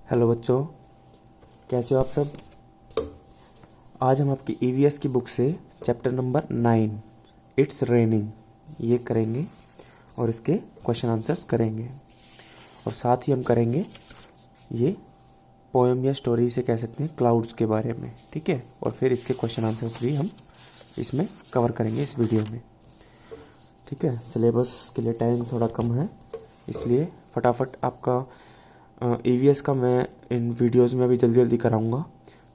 Hello बच्चों, कैसे हो आप सब। आज हम आपकी ईवीएस की बुक से चैप्टर नंबर 9 इट्स रेनिंग ये करेंगे और इसके क्वेश्चन आंसर्स करेंगे। और साथ ही हम करेंगे ये पोएम या स्टोरी से कह सकते हैं क्लाउड्स के बारे में, ठीक है। और फिर इसके क्वेश्चन आंसर्स भी हम इसमें कवर करेंगे इस वीडियो में, ठीक है। सिलेबस के लिए टाइम थोड़ा कम है, इसलिए फटाफट आपका ईवीएस का मैं इन वीडियोस में अभी जल्दी जल्दी कराऊंगा,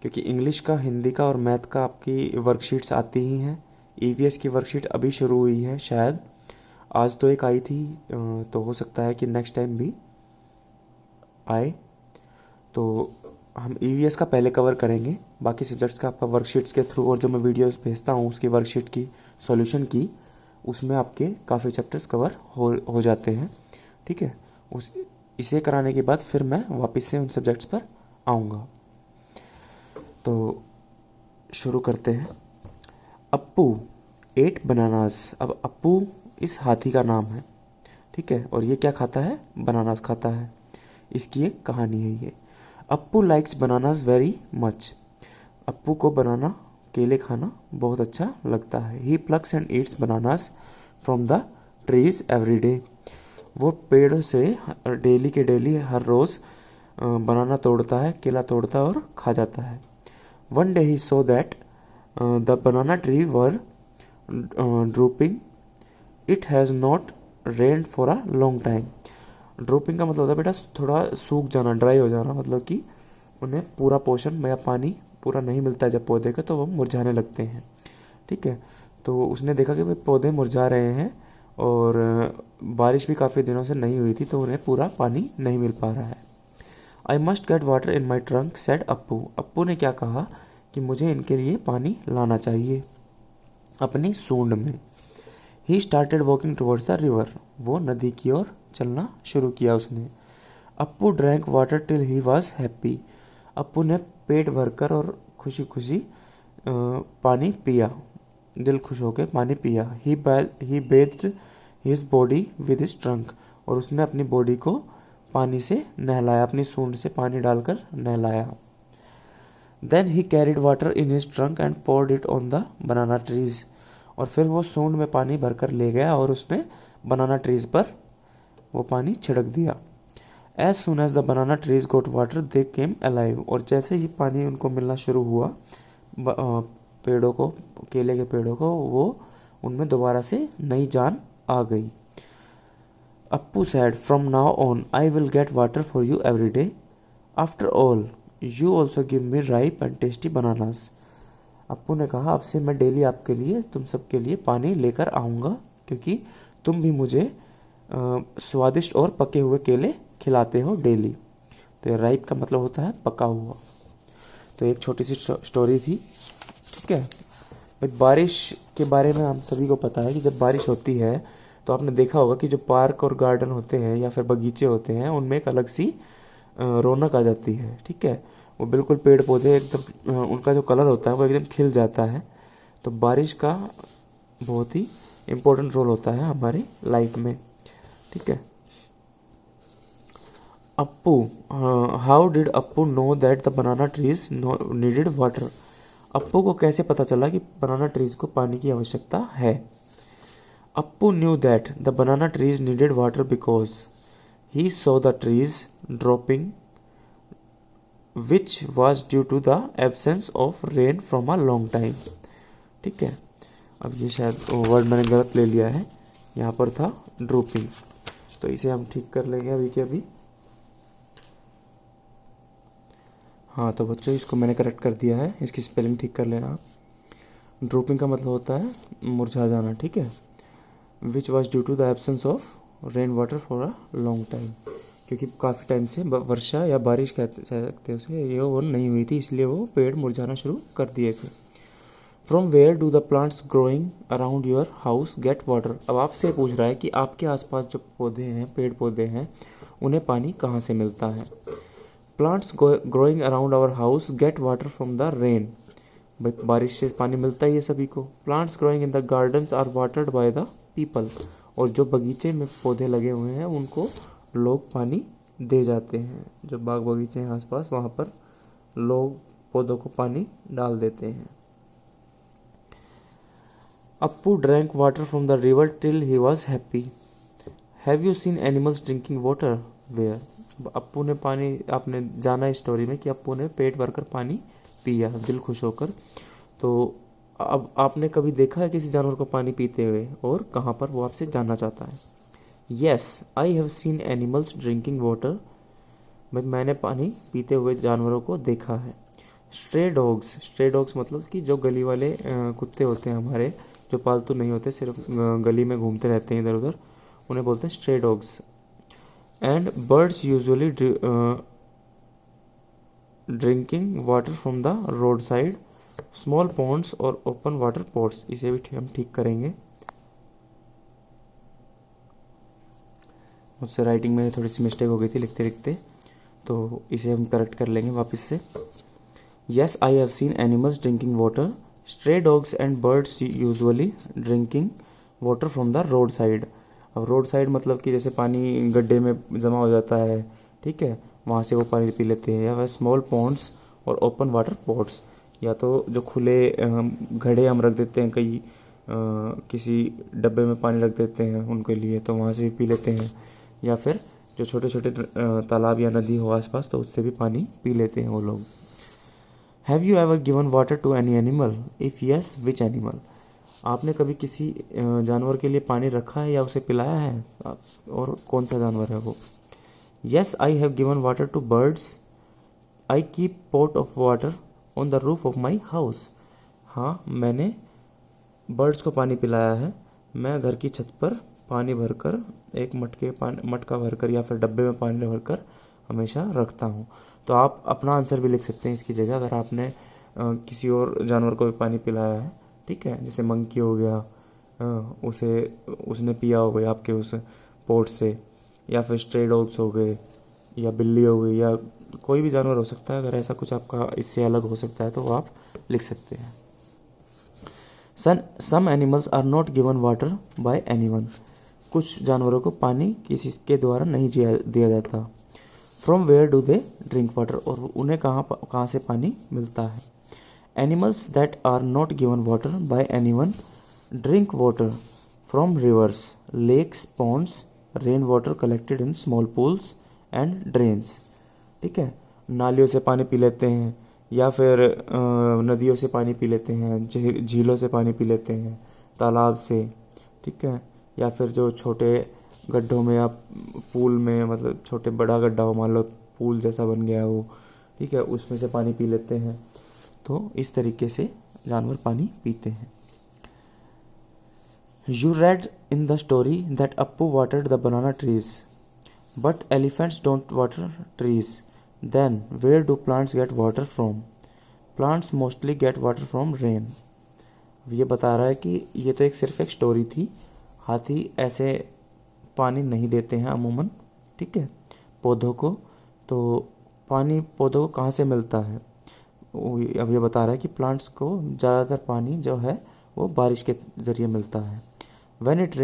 क्योंकि इंग्लिश का, हिंदी का और मैथ का आपकी वर्कशीट्स आती ही हैं। ईवीएस की वर्कशीट अभी शुरू हुई है, शायद आज तो एक आई थी, तो हो सकता है कि नेक्स्ट टाइम भी आए। तो हम ईवीएस का पहले कवर करेंगे, बाकी सब्जेक्ट्स का आपका वर्कशीट्स के थ्रू, और जो मैं वीडियोस भेजता हूँ उसकी वर्कशीट की सॉल्यूशन की, उसमें आपके काफ़ी चैप्टर्स कवर हो जाते हैं, ठीक है। इसे कराने के बाद फिर मैं वापस से उन सब्जेक्ट्स पर आऊँगा। तो शुरू करते हैं। अप्पू 8 बनानास। अब अप्पू इस हाथी का नाम है, ठीक है। और ये क्या खाता है? बनानास खाता है। इसकी एक कहानी है ये। Appu likes bananas very much. Appu को बनाना, केले खाना बहुत अच्छा लगता है। He plucks and eats bananas from the trees every day. वो पेड़ से डेली के डेली हर रोज़ बनाना तोड़ता है, केला तोड़ता है और खा जाता है। One day he so that the banana tree were drooping. It has not rained for a long time. Drooping का मतलब होता है बेटा थोड़ा सूख जाना, ड्राई हो जाना, मतलब कि उन्हें पूरा पोषण या पानी पूरा नहीं मिलता है जब पौधे का, तो वो मुरझाने लगते हैं, ठीक है। तो उसने देखा कि भाई पौधे मुरझा रहे हैं और बारिश भी काफ़ी दिनों से नहीं हुई थी, तो उन्हें पूरा पानी नहीं मिल पा रहा है। I must get water in my trunk said Appu. Appu ने क्या कहा कि मुझे इनके लिए पानी लाना चाहिए अपनी सूंड में। He started walking towards the river. वो नदी की ओर चलना शुरू किया उसने। Appu drank water till he was happy. Appu ने पेट भरकर और खुशी खुशी पानी पिया, दिल खुश होकर पानी पिया। He bathed his body with his trunk. और उसने अपनी बॉडी को पानी से नहलाया, अपनी सूंड से पानी डालकर नहलाया। Then he carried water in his trunk and poured it on the banana trees. और फिर वो सूंड में पानी भरकर ले गया और उसने बनाना ट्रीज पर वो पानी छिड़क दिया। As soon as the banana trees got water they came alive. और जैसे ही पानी उनको मिलना शुरू हुआ, पेड़ों को, केले के पेड़ों को, वो उनमें दोबारा से नई जान आ गई। Appu said, from now on I will get water for you every day. After all, you also give me ripe and tasty bananas. Appu ने कहा, अब से मैं डेली आपके लिए, तुम सबके लिए पानी लेकर आऊँगा, क्योंकि तुम भी मुझे स्वादिष्ट और पके हुए केले खिलाते हो डेली। तो ये राइप का मतलब होता है पका हुआ। तो एक छोटी सी स्टोरी थी, ठीक है। भाई बारिश के बारे में हम सभी को पता है कि जब बारिश होती है तो आपने देखा होगा कि जो पार्क और गार्डन होते हैं या फिर बगीचे होते हैं, उनमें एक अलग सी रौनक आ जाती है, ठीक है। वो बिल्कुल पेड़ पौधे एकदम, उनका जो कलर होता है वो एकदम खिल जाता है। तो बारिश का बहुत ही इम्पोर्टेंट रोल होता है हमारी लाइफ में, ठीक है। Appu, how did Appu know that the banana trees needed water. Appu को कैसे पता चला कि बनाना ट्रीज को पानी की आवश्यकता है। Appu knew that the banana trees needed water because he saw the trees dropping, which was due to the absence of rain from a long time. ठीक है। अब ये शायद वर्ड मैंने गलत ले लिया है, यहाँ पर था ड्रोपिंग, तो इसे हम ठीक कर लेंगे अभी के अभी। हाँ तो बच्चों, इसको मैंने करेक्ट कर दिया है, इसकी स्पेलिंग ठीक कर लेना आप। ड्रोपिंग का मतलब होता है मुरझा जाना, ठीक है। Which was due to the absence of rain water for a long time, क्योंकि काफ़ी टाइम से वर्षा या बारिश कहते सकते हैं उसे, ये वो नहीं हुई थी, इसलिए वो पेड़ मुरझाना शुरू कर दिए थे। From where do the plants growing around your house get water. अब आपसे पूछ रहा है कि आपके आसपास जो पौधे हैं, पेड़ पौधे हैं, उन्हें पानी कहाँ से मिलता है। Plants growing around our house get water from the rain. भाई बारिश से पानी मिलता ही है सभी को। Plants growing in the gardens are watered by the people. और जो बगीचे में पौधे लगे हुए हैं उनको लोग पानी दे जाते हैं। जो बाग बगीचे हैं आसपास, वहाँ पर लोग पौधों को पानी डाल देते हैं। Appu drank water from the river till he was happy. Have you seen animals drinking water? Where? Appu ने पानी, आपने जाना इस स्टोरी में कि अप्पू ने पेट भरकर पानी पिया, दिल खुश होकर। तो अब आपने कभी देखा है किसी जानवर को पानी पीते हुए, और कहाँ पर, वो आपसे जानना चाहता है। Yes, I have seen animals drinking water. मैंने पानी पीते हुए जानवरों को देखा है। स्ट्रे डॉग्स मतलब कि जो गली वाले कुत्ते होते हैं हमारे, जो पालतू नहीं होते, सिर्फ गली में घूमते रहते हैं इधर उधर, उन्हें बोलते हैं stray dogs. And birds usually drinking water from the road side, small ponds और ओपन वाटर पॉट्स। इसे भी हम ठीक करेंगे। मुझसे राइटिंग में थोड़ी सी मिस्टेक हो गई थी लिखते लिखते, तो इसे हम करेक्ट कर लेंगे वापस से। Yes, I have seen animals drinking water. Stray dogs and birds usually drinking water from the roadside. अब रोड साइड मतलब कि जैसे पानी गड्ढे में जमा हो जाता है, ठीक है, वहाँ से वो पानी पी लेते हैं। या वह स्मॉल पॉन्ड्स और ओपन वाटर पॉट्स, या तो जो खुले घड़े हम रख देते हैं, कई किसी डब्बे में पानी रख देते हैं उनके लिए, तो वहाँ से भी पी लेते हैं। या फिर जो छोटे छोटे तालाब या नदी हो आसपास, तो उससे भी पानी पी लेते हैं वो लोग। Have you ever given water to any animal? If yes, which animal? आपने कभी किसी जानवर के लिए पानी रखा है या उसे पिलाया है, और कौन सा जानवर है वो? Yes, I have given water to birds. I keep pot of water on the roof of my house. हाँ, मैंने बर्ड्स को पानी पिलाया है। मैं घर की छत पर पानी भरकर, एक मटका भरकर या फिर डब्बे में पानी भरकर हमेशा रखता हूँ। तो आप अपना आंसर भी लिख सकते हैं इसकी जगह, अगर आपने किसी और जानवर को भी पानी पिलाया है, ठीक है, जैसे मंकी हो गया, उसने पिया हो गया आपके उस पोट से, या फिर स्ट्रे डॉग्स हो गए, या बिल्ली हो गई, या कोई भी जानवर हो सकता है। अगर ऐसा कुछ आपका इससे अलग हो सकता है तो वो आप लिख सकते हैं। Some animals are not given water by anyone. कुछ जानवरों को पानी किसी के द्वारा नहीं दिया जाता। From where do they drink water, और उन्हें कहाँ से पानी मिलता है। Animals that are not given water by anyone drink water from rivers, lakes, ponds, rain water collected in small pools and drains. ठीक है, नालियों से पानी पी लेते हैं, या फिर नदियों से पानी पी लेते हैं, झीलों से पानी पी लेते हैं, तालाब से, ठीक है, या फिर जो छोटे गड्ढों में या पूल में, मतलब छोटे बड़ा गड्ढा हो, मान लो पूल जैसा बन गया हो, ठीक है, उसमें से पानी पी लेते हैं। तो इस तरीके से जानवर पानी पीते हैं। You read in the story that Appu watered the banana trees, but elephants don't water trees. Then where do plants get water from? Plants mostly get water from rain. ये बता रहा है कि ये तो सिर्फ एक स्टोरी थी, हाथी ऐसे पानी नहीं देते हैं अमूमन, ठीक है, पौधों को। तो पानी पौधों को कहाँ से मिलता है? अब ये बता रहा है कि प्लांट्स को ज़्यादातर पानी जो है वो बारिश के ज़रिए मिलता है। When it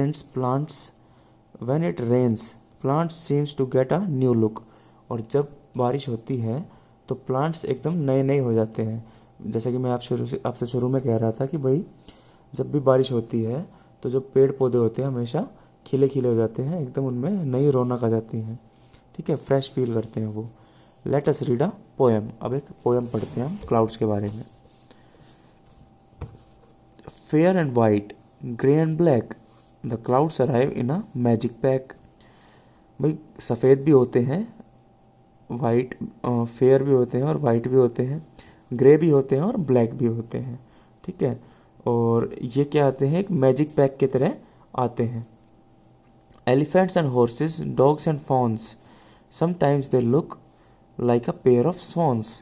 rains plants seems to get a new look. और जब बारिश होती है तो प्लांट्स एकदम नए नए हो जाते हैं। जैसे कि मैं आपसे शुरू में कह रहा था कि भाई जब भी बारिश होती है तो जो पेड़ पौधे होते हैं हमेशा खिले खिले हो जाते हैं, एकदम उनमें नई रौनक आ जाती है, ठीक है, फ्रेश फील करते हैं वो। Let us read a poem. अब एक पोएम पढ़ते हैं हम क्लाउड्स के बारे में। Fair and white, grey and black, the clouds arrive in a magic pack. भाई सफ़ेद भी होते हैं, वाइट फेयर भी होते हैं और वाइट भी होते हैं, ग्रे भी होते हैं और ब्लैक भी होते हैं, ठीक है। और ये क्या आते हैं, एक मैजिक पैक की तरह आते हैं। Elephants and horses, dogs and fawns, sometimes they look like a pair of swans.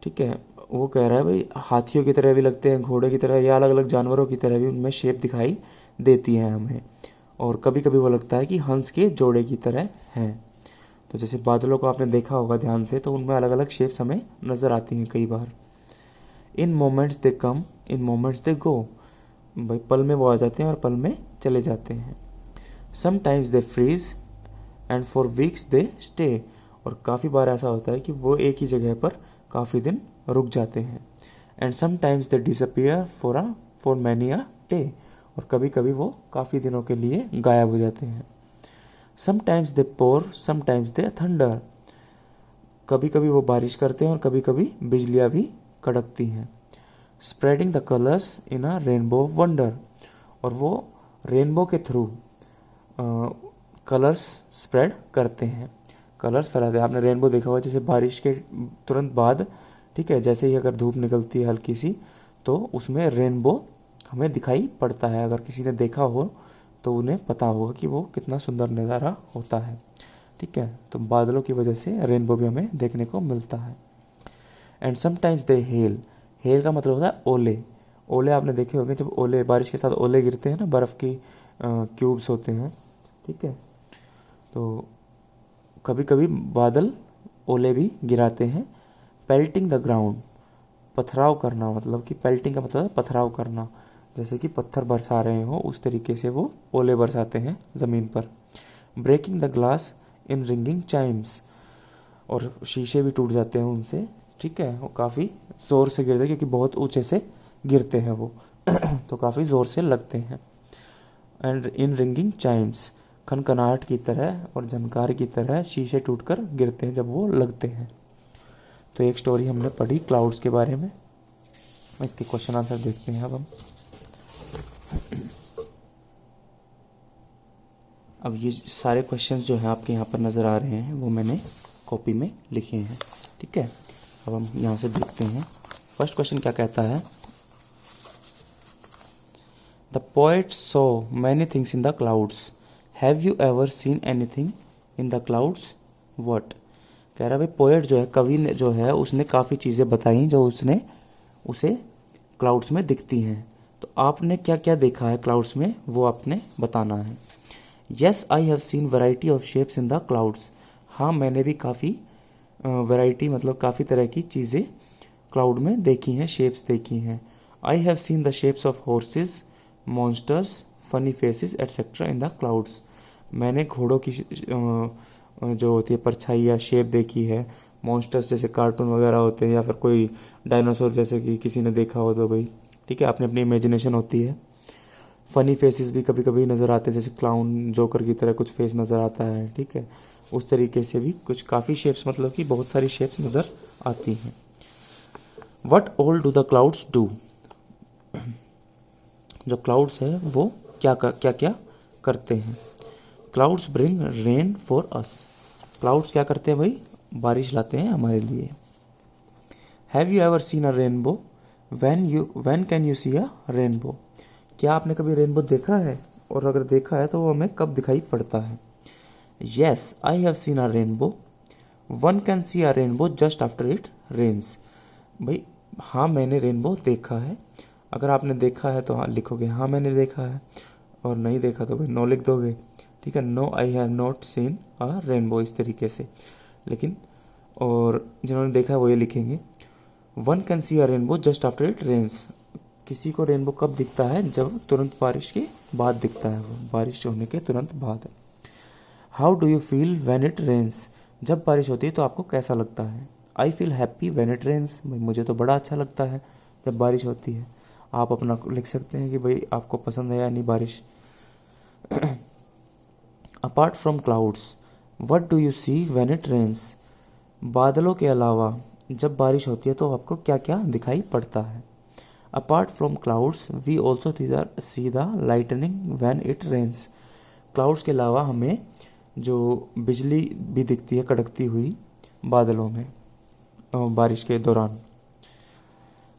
ठीक है, वो कह रहा है भाई हाथियों की तरह भी लगते हैं, घोड़े की तरह, या अलग अलग जानवरों की तरह भी उनमें शेप दिखाई देती है हमें। और कभी कभी वो लगता है कि हंस के जोड़े की तरह हैं। तो जैसे बादलों को आपने देखा होगा ध्यान से, तो उनमें अलग अलग शेप्स हमें नज़र आती हैं कई बार। In moments they come, in moments दे गो। भाई पल में वो आ जाते हैं और पल में चले जाते हैं। Sometimes they freeze, and for weeks they stay, और काफ़ी बार ऐसा होता है कि वो एक ही जगह पर काफ़ी दिन रुक जाते हैं। And sometimes they disappear for many a day, और कभी कभी वो काफ़ी दिनों के लिए गायब हो जाते हैं। Sometimes they pour sometimes they thunder, कभी कभी वो बारिश करते हैं और कभी कभी बिजलियाँ भी कड़कती हैं। Spreading the colours in a rainbow of wonder, और वो रेनबो के थ्रू कलर्स स्प्रेड करते हैं, कलर्स फैलाते हैं। आपने रेनबो देखा हुआ जैसे बारिश के तुरंत बाद, ठीक है, जैसे ही अगर धूप निकलती है हल्की सी तो उसमें रेनबो हमें दिखाई पड़ता है। अगर किसी ने देखा हो तो उन्हें पता होगा कि वो कितना सुंदर नज़ारा होता है, ठीक है। तो बादलों की वजह से रेनबो भी हमें देखने को मिलता है। And sometimes they hello, hello का मतलब होता है ओले। ओले आपने देखे होंगे, जब ओले बारिश के साथ ओले गिरते हैं ना, बर्फ़ की क्यूब्स होते हैं, ठीक है। तो कभी कभी बादल ओले भी गिराते हैं। पेल्टिंग द ग्राउंड, पथराव करना, मतलब कि पेल्टिंग का मतलब है पथराव करना, जैसे कि पत्थर बरसा रहे हो उस तरीके से वो ओले बरसाते हैं ज़मीन पर। Breaking the glass in ringing chimes, और शीशे भी टूट जाते हैं उनसे, ठीक है। वो काफ़ी ज़ोर से गिरते हैं क्योंकि बहुत ऊंचे से गिरते हैं वो तो काफ़ी ज़ोर से लगते हैं। एंड इन रिंगिंग चाइम्स, खनखनाहट की तरह और झनकार की तरह शीशे टूटकर गिरते हैं जब वो लगते हैं। तो एक स्टोरी हमने पढ़ी क्लाउड्स के बारे में, इसके क्वेश्चन आंसर देखते हैं अब हम। अब ये सारे क्वेश्चंस जो हैं आपके यहाँ पर नज़र आ रहे हैं वो मैंने कॉपी में लिखे हैं, ठीक है। अब हम यहाँ से देखते हैं फर्स्ट क्वेश्चन क्या कहता है। The poet saw many things in the clouds, have you ever scene anything in the clouds, what. कह रहा भाई पोएट जो है, कवि ने जो है, उसने काफ़ी चीज़ें बताई जो उसने उसे क्लाउड्स में दिखती हैं। तो आपने क्या क्या देखा है क्लाउड्स में वो आपने बताना है। Yes I have scene variety of shapes in the clouds, हाँ मैंने भी काफ़ी वैरायटी मतलब काफ़ी तरह की चीज़ें क्लाउड में देखी हैं, शेप्स देखी हैं। आई have seen the shapes of horses, monsters, funny faces etcetera in the clouds, मैंने घोड़ों की जो होती है परछाई या शेप देखी है, मॉन्स्टर्स जैसे कार्टून वगैरह होते हैं, या फिर कोई डायनासोर जैसे कि किसी ने देखा हो तो भाई, ठीक है, अपनी अपनी इमेजिनेशन होती है। फ़नी फेसेस भी कभी कभी नज़र आते हैं, जैसे क्लाउन जोकर की तरह कुछ फेस नज़र आता है, ठीक है। उस तरीके से भी कुछ काफ़ी शेप्स, मतलब कि बहुत सारी शेप्स नज़र आती हैं। What all do the clouds do, जो क्लाउड्स है वो क्या क्या करते हैं। Clouds bring rain for us, clouds क्या करते हैं भाई, बारिश लाते हैं हमारे लिए। Have you ever seen a rainbow, when can you see a rainbow, क्या आपने कभी रेनबो देखा है, और अगर देखा है तो वो हमें कब दिखाई पड़ता है। Yes I have seen a rainbow, one can see a rainbow just after it rains, भाई हाँ मैंने रेनबो देखा है। अगर आपने देखा है तो हाँ लिखोगे हाँ मैंने देखा है, और नहीं देखा तो भाई नो लिख दोगे, ठीक है। No I have not seen a rainbow, इस तरीके से। लेकिन और जिन्होंने देखा है वो ये लिखेंगे one can see a rainbow just after it rains, किसी को रेनबो कब दिखता है, जब तुरंत बारिश के बाद दिखता है, वो बारिश होने के तुरंत बाद। How do you feel when it rains, जब बारिश होती है तो आपको कैसा लगता है। I feel happy when it rains, मुझे तो बड़ा अच्छा लगता है जब बारिश होती है। आप अपना लिख सकते हैं कि भाई आपको पसंद है या नहीं बारिश। Apart from clouds, what do you see when it rains, बादलों के अलावा जब बारिश होती है तो आपको क्या क्या दिखाई पड़ता है। Apart from clouds we also see the lightning when it rains, clouds के अलावा हमें जो बिजली भी दिखती है कड़कती हुई बादलों में बारिश के दौरान।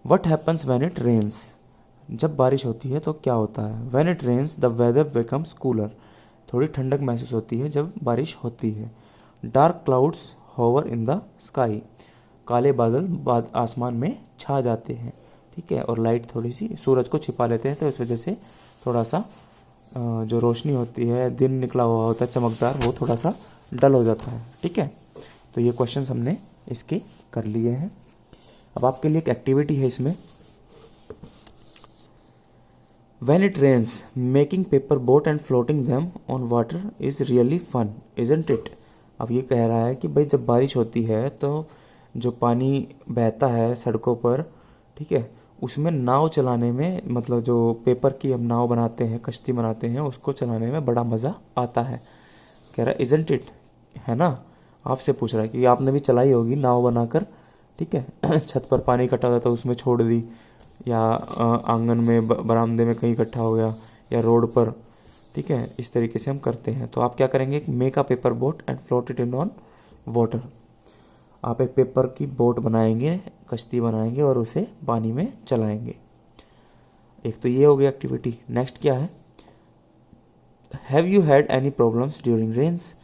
What happens when it rains, जब बारिश होती है तो क्या होता है। When it rains the weather becomes cooler, थोड़ी ठंडक महसूस होती है जब बारिश होती है। Dark clouds hover in the sky, काले बादल आसमान में छा जाते हैं, ठीक है, और लाइट थोड़ी सी सूरज को छिपा लेते हैं, तो इस वजह से थोड़ा सा जो रोशनी होती है, दिन निकला हुआ होता है चमकदार, वो थोड़ा सा डल हो जाता है, ठीक है। तो ये क्वेश्चंस हमने इसके कर लिए हैं। अब आपके लिए एक एक्टिविटी है इसमें, When it rains, making paper boat and floating them on water is really fun, isn't it? अब ये कह रहा है कि भाई जब बारिश होती है तो जो पानी बहता है सड़कों पर, ठीक है, उसमें नाव चलाने में, मतलब जो पेपर की हम नाव बनाते हैं, कश्ती बनाते हैं, उसको चलाने में बड़ा मज़ा आता है। कह रहा है इजंट इट, है ना। आपसे पूछ रहा है कि आपने भी चलाई होगी नाव बनाकर, ठीक है। छत पर पानी इकट्ठा होता था, उसमें छोड़ दी, या आंगन में बरामदे में कहीं इकट्ठा हो गया, या रोड पर, ठीक है। इस तरीके से हम करते हैं। तो आप क्या करेंगे, make a paper boat and float it in on water. आप एक पेपर की बोट बनाएंगे, कश्ती बनाएंगे और उसे पानी में चलाएंगे। एक तो ये हो गई एक्टिविटी। नेक्स्ट क्या है, have you had any problems during rains.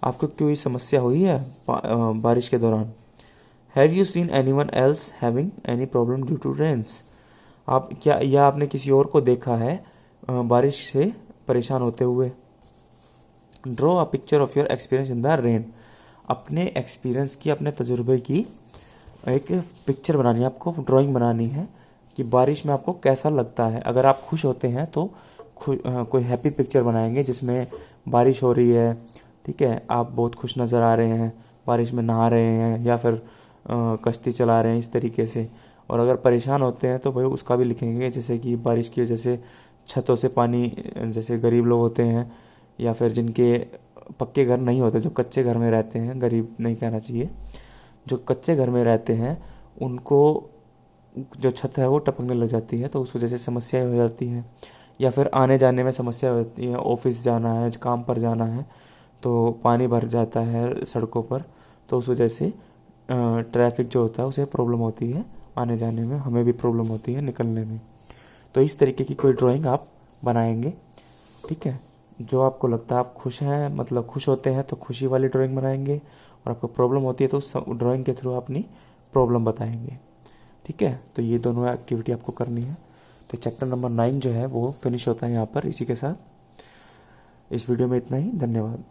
आपको कोई समस्या हुई है बारिश के दौरान। Have you seen any one else having any problem due to rains. आप क्या, या आपने किसी और को देखा है बारिश से परेशान होते हुए। Draw a picture of your experience in the rain. अपने एक्सपीरियंस की, अपने तजुर्बे की एक पिक्चर बनानी है, आपको ड्राइंग बनानी है कि बारिश में आपको कैसा लगता है। अगर आप खुश होते हैं तो कोई हैप्पी पिक्चर बनाएंगे जिसमें बारिश हो रही है, ठीक है, आप बहुत खुश नज़र आ रहे हैं, बारिश में नहा रहे हैं या फिर कश्ती चला रहे हैं, इस तरीके से। और अगर परेशान होते हैं तो भाई उसका भी लिखेंगे, जैसे कि बारिश की वजह से छतों से पानी, जैसे गरीब लोग होते हैं या फिर जिनके पक्के घर नहीं होते, जो कच्चे घर में रहते हैं, गरीब नहीं कहना चाहिए, जो कच्चे घर में रहते हैं, उनको जो छत है वो टपकने लग जाती है, तो उस वजह से समस्याएं हो जाती हैं। या फिर आने जाने में समस्या होती है, ऑफिस जाना है, काम पर जाना है, तो पानी भर जाता है सड़कों पर, तो उस वजह से ट्रैफिक जो होता है उसे प्रॉब्लम होती है आने जाने में, हमें भी प्रॉब्लम होती है निकलने में। तो इस तरीके की कोई ड्राइंग आप बनाएंगे, ठीक है। जो आपको लगता है आप खुश हैं, मतलब खुश होते हैं तो खुशी वाली ड्राइंग बनाएंगे, और आपको प्रॉब्लम होती है तो उस ड्राइंग के थ्रू अपनी प्रॉब्लम बताएंगे, ठीक है। तो ये दोनों एक्टिविटी आपको करनी है। तो चैप्टर नंबर 9 जो है वो फिनिश होता है यहाँ पर इसी के साथ। इस वीडियो में इतना ही, धन्यवाद।